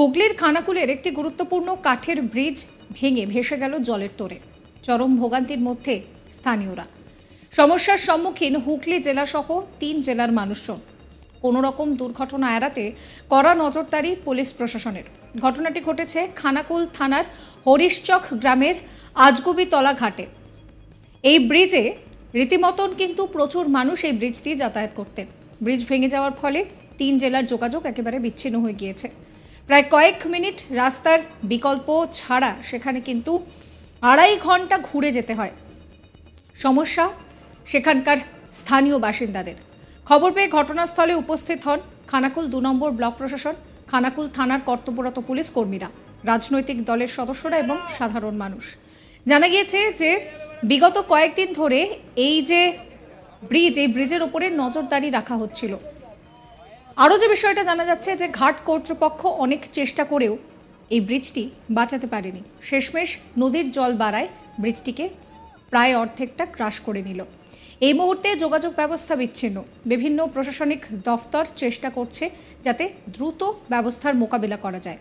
হুগলির খানাকুলের একটি গুরুত্বপূর্ণ কাঠের ব্রিজ ভেঙে ভেসে গেল জলের তোড়ে। চরম ভোগান্তির মধ্যে স্থানীয়রা। সমস্যার সম্মুখীন হুগলি জেলাসহ 3 জেলার মানুষজন। কোনো রকম দুর্ঘটনা এড়াতে কড়া নজরদারি পুলিশ প্রশাসনের। ঘটনাটি ঘটেছে খানাকুল থানার হরিশচক গ্রামের আজগুবিতলা ঘাটে। এই ব্রিজে রীতিমতন কিন্তু প্রচুর মানুষ এই ব্রিজ দিয়ে যাতায়াত করতেন। ব্রিজ ভেঙে যাওয়ার ফলে 3 জেলার যোগাযোগ একেবারে বিচ্ছিন্ন হয়ে গিয়েছে। প্রায় কয়েক মিনিট রাস্তার বিকল্প ছাড়া সেখানে কিন্তু 2.5 ঘন্টা ঘুরে যেতে হয়। সমস্যা সেখানকার স্থানীয় বাসিন্দাদের। খবর পেয়ে ঘটনাস্থলে উপস্থিত হন খানাকুল 2 নম্বর ব্লক প্রশাসন, খানাকুল থানার কর্তব্যরত পুলিশ কর্মীরা, রাজনৈতিক দলের সদস্যরা এবং সাধারণ মানুষ। জানা গিয়েছে যে বিগত কয়েকদিন ধরে এই ব্রিজের উপরে নজরদারি রাখা হচ্ছিল। আরও যে বিষয়টা জানা যাচ্ছে যে ঘাট কর্তৃপক্ষ অনেক চেষ্টা করেও এই ব্রিজটি বাঁচাতে পারেনি। শেষমেশ নদীর জল বাড়ায় ব্রিজটিকে প্রায় অর্ধেকটা ক্রাশ করে নিল। এই মুহূর্তে যোগাযোগ ব্যবস্থা বিচ্ছিন্ন। বিভিন্ন প্রশাসনিক দফতর চেষ্টা করছে যাতে দ্রুত ব্যবস্থার মোকাবিলা করা যায়।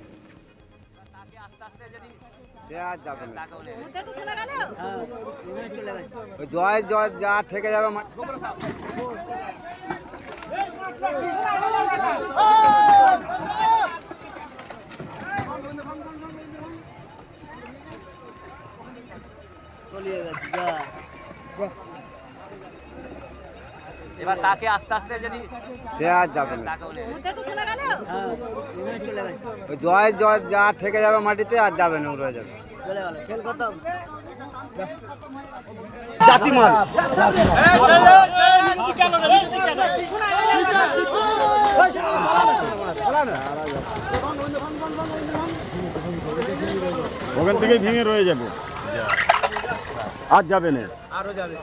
এবার তাকে আস্তে আস্তে যদি সে আর যাবে না, ওই জয় জয় যা ঠেকে যাবে মাটিতে আর যাবে না, উড়ে যাবে। জাতিমাল ওখান থেকে ভেঙে রয়ে যাবে, আর যাবে না, আরো যাবে।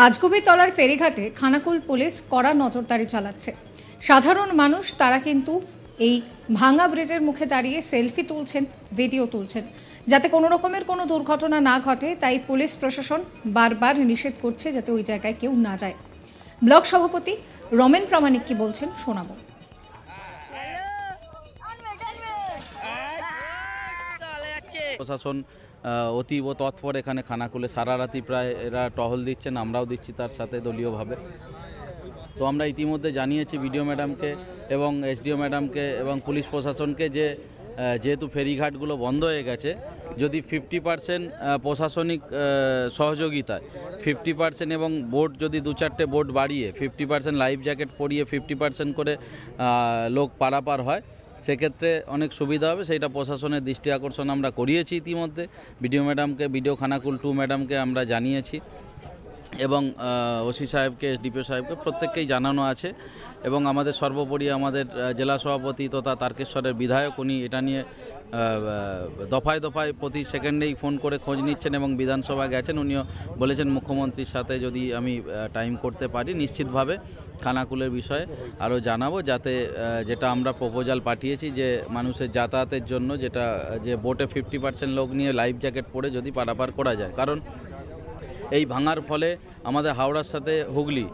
আজগুবিতলার ফেরিঘাটে খানাকুল পুলিশ কড়া নজরদারি চালাচ্ছে। সাধারণ মানুষ তারা কিন্তু এই ভাঙা ব্রিজের মুখে দাঁড়িয়ে সেলফি তুলছেন, ভিডিও তুলছেন, যাতে কোনো রকমের কোনো দুর্ঘটনা না ঘটে। তাই পুলিশ প্রশাসন বারবার নিষেধ করছে যাতে ওই জায়গায় কেউ না যায়। ব্লক সভাপতি রমেন প্রামাণিক কি বলছেন শোনাবো। প্রশাসন অতীব তৎপর এখানে খানাকুলে সারা রাতি প্রায় এরা টহল দিচ্ছেন, আমরাও দিচ্ছি তার সাথে দলীয়ভাবে। তো আমরা ইতিমধ্যে জানিয়েছি বিডিও ম্যাডামকে এবং এসডিও ম্যাডামকে এবং পুলিশ প্রশাসনকে যে যেহেতু ফেরিঘাটগুলো বন্ধ হয়ে গেছে, যদি 50% প্রশাসনিক সহযোগিতায় 50% এবং বোট যদি 2-4টে বোট বাড়িয়ে 50% লাইফ জ্যাকেট পরিয়ে 50% করে লোক পারাপার হয়, সেক্ষেত্রে অনেক সুবিধা হবে। সেইটা প্রশাসনের দৃষ্টি আকর্ষণ আমরা করিয়েছি ইতিমধ্যে। বিডিও ম্যাডামকে, বিডিও খানাকুল 2 ম্যাডামকে আমরা জানিয়েছি এবং ওসি সাহেবকে, এসডিপিও সাহেবকে প্রত্যেককেই জানানো আছে। এবং আমাদের সর্বোপরি আমাদের জেলা সভাপতি তথা তারকেশ্বরের বিধায়ক, উনি এটা নিয়ে দফায় দফায় প্রতি সেকেন্ডেই ফোন করে খোঁজ নিচ্ছেন এবং বিধানসভায় গেছেন। উনিও বলেছেন মুখ্যমন্ত্রীর সাথে যদি আমি টাইম করতে পারি নিশ্চিতভাবে খানাকুলের বিষয়ে আরও জানাবো, যাতে যেটা আমরা প্রপোজাল পাঠিয়েছি যে মানুষের যাতায়াতের জন্য যে বোটে 50% লোক নিয়ে লাইফ জ্যাকেট পরে যদি পারাপার করা যায়। কারণ এই ভাঙার ফলে আমাদের হাওড়ার সাথে হুগলি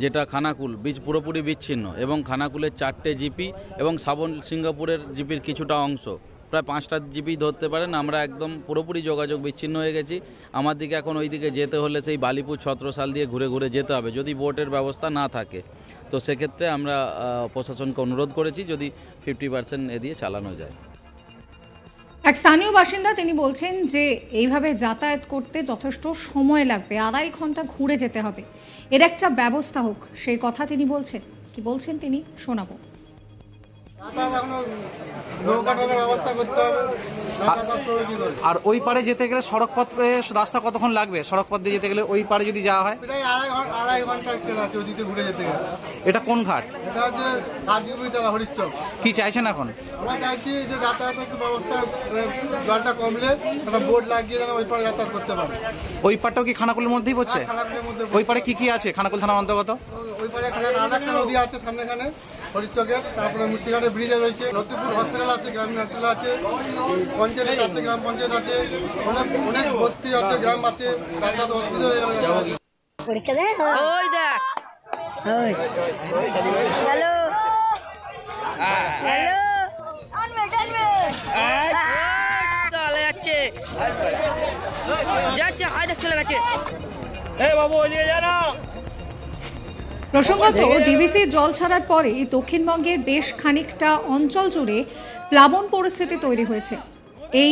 যেটা খানাকুল পুরোপুরি বিচ্ছিন্ন এবং খানাকুলের 4টে জিপি এবং সাবন সিঙ্গাপুরের জিপির কিছুটা অংশ, প্রায় 5টা জিপি ধরতে পারেন। আমরা একদম পুরোপুরি যোগাযোগ বিচ্ছিন্ন হয়ে গেছি। আমার দিকে এখন ওই দিকে যেতে হলে সেই বালিপুর ছত্রসাল দিয়ে ঘুরে ঘুরে যেতে হবে যদি বোটের ব্যবস্থা না থাকে। তো সেক্ষেত্রে আমরা প্রশাসনকে অনুরোধ করেছি যদি 50% এ দিয়ে চালানো যায়। এক স্থানীয় বাসিন্দা তিনি বলছেন যে এইভাবে যাতায়াত করতে যথেষ্ট সময় লাগবে, 2.5 ঘন্টা ঘুরে যেতে হবে, এর একটা ব্যবস্থা হোক, সেই কথা তিনি বলছেন। কি বলছেন তিনি শোনাবো। আর ওই পারে যেতে গেলে সড়ক পথ রাস্তা কতক্ষণ লাগবে? সড়ক পথ দিয়ে যেতে গেলে ওই পারে যদি যাওয়া হয় এটা কোন ঘাট? কি চাইছেন এখন? আমরা চাইছি যে যাতায়াতের একটু ব্যবস্থা, জলটা কমলে একটা বোর্ড লাগিয়ে যেন ওই পারে যাতায়াত করতে পারে। ওই পারটাও কি খানাকুলের মধ্যেই পড়ছে? ওই পারে কি কি আছে খানাকুল থানার অন্তর্গত? ওই পারে আরেকটা নদী আছে সামনেখানে হরিচকের, তারপরে মুর্শিদাবাদের ব্রিজে রয়েছে, লতিপুর হসপিটাল আছে, গ্রামীণ হসপিটাল আছে, পঞ্চায়েত আছে, গ্রাম পঞ্চায়েত আছে, অনেক বস্তি আছে, গ্রাম আছে, যাতায়াত অসুবিধা হয়ে গেল। পরীক্ষা দেয় ওই দেখ ওই হ্যালো হ্যালো চলে যাচ্ছে যাচ্ছে হাই দেখ চলে গেছে প্রসঙ্গত ডিভিসি জল ছাড়ার পরে দক্ষিণবঙ্গের বেশ খানিকটা অঞ্চল জুড়ে প্লাবন পরিস্থিতি তৈরি হয়েছে। এই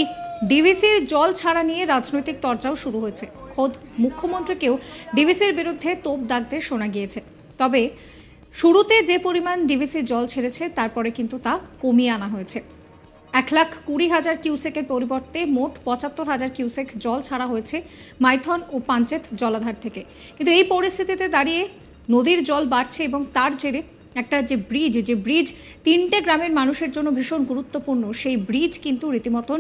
ডিভিসির জল ছাড়া নিয়ে রাজনৈতিক তরজাও শুরু হয়েছে। খোদ মুখ্যমন্ত্রীকেও ডিভিসির বিরুদ্ধে তোপ দাগতে শোনা গিয়েছে। তবে শুরুতে যে পরিমাণ ডিভিসি জল ছেড়েছে তারপরে কিন্তু তা কমিয়ে আনা হয়েছে। 1,20,000 কিউসেকের পরিবর্তে মোট 75,000 কিউসেক জল ছাড়া হয়েছে মাইথন ও পাঞ্চেত জলাধার থেকে। কিন্তু এই পরিস্থিতিতে দাঁড়িয়ে নদীর জল বাড়ছে এবং তার জেরে একটা যে ব্রিজ 3টে গ্রামের মানুষের জন্য ভীষণ গুরুত্বপূর্ণ, সেই ব্রিজ কিন্তু রীতিমতন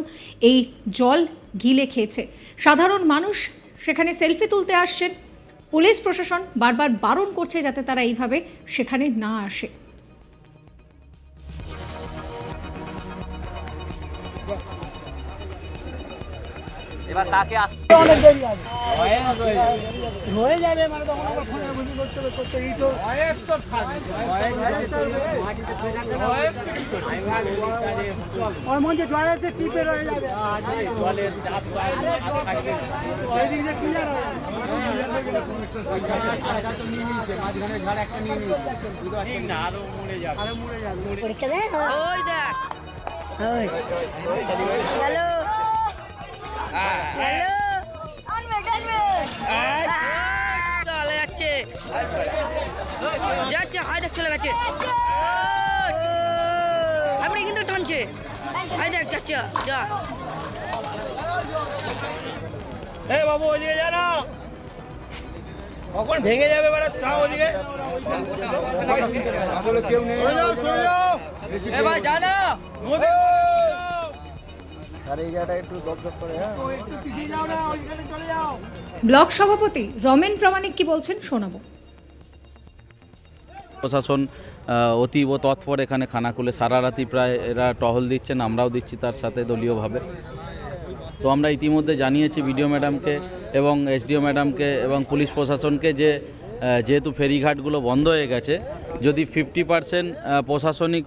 এই জল গিলে খেয়েছে। সাধারণ মানুষ সেখানে সেলফি তুলতে আসছেন, পুলিশ প্রশাসন বারবার বারণ করছে যাতে তারা এইভাবে সেখানে না আসে। এবার তাকে আসতে হয়ে যাবে মানে তখন আবার ফোনে বুঝি করতে এই তো ওর মধ্যে জল আছে টিপে রয়ে যাবে জলের চাপ এই দিকে ক্লিয়ার হবে মাঝখানে ঘর একটা নিয়ে নিচ্ছে না আরো মুড়ে যাবে পরীক্ষা দেয় ওই দেখ ওই হ্যালো হ্যালো চলে যাচ্ছে যাচ্ছে হাই দেখ চলে গেছে আপনি কিন্তু টানছে হাই দেখ যাচ্ছে যা বাবু ওইদিকে যা না কখন ভেঙে যাবে বেড়া চাও ওদিকে কেউ নেই ভাই যা না ব্লক সভাপতি রমেন প্রামাণিক কি বলছেন শোনাবো। প্রশাসন অতীব তৎপর এখানে খানাকুলে সারা রাতি প্রায় এরা টহল দিচ্ছেন, আমরাও দিচ্ছি তার সাথে দলীয়ভাবে। তো আমরা ইতিমধ্যে জানিয়েছি বিডিও ম্যাডামকে এবং এসডিও ম্যাডামকে এবং পুলিশ প্রশাসনকে যে যেহেতু ফেরিঘাটগুলো বন্ধ হয়ে গেছে, যদি 50% প্রশাসনিক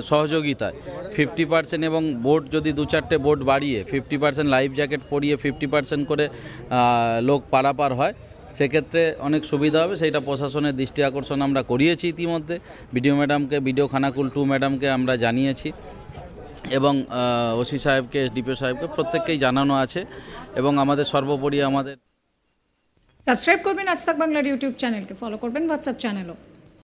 সহযোগিতায় 50% এবং বোট যদি 2-4টে বোট বাড়িয়ে 50% লাইফ জ্যাকেট পরিয়ে 50% করে লোক পারাপার হয়, সেক্ষেত্রে অনেক সুবিধা হবে। সেইটা প্রশাসনের দৃষ্টি আকর্ষণ আমরা করিয়েছি ইতিমধ্যে। বিডিও ম্যাডামকে, বিডিও খানাকুল 2 ম্যাডামকে আমরা জানিয়েছি এবং ওসি সাহেবকে, এসডিপিও সাহেবকে প্রত্যেককেই জানানো আছে। এবং আমাদের সর্বোপরি আমাদের সাবস্ক্রাইব করবেন আজ তাক বাংলার ইউটিউব চ্যানেলকে, ফলো করবেন হোয়াটসঅ্যাপ চ্যানেলও।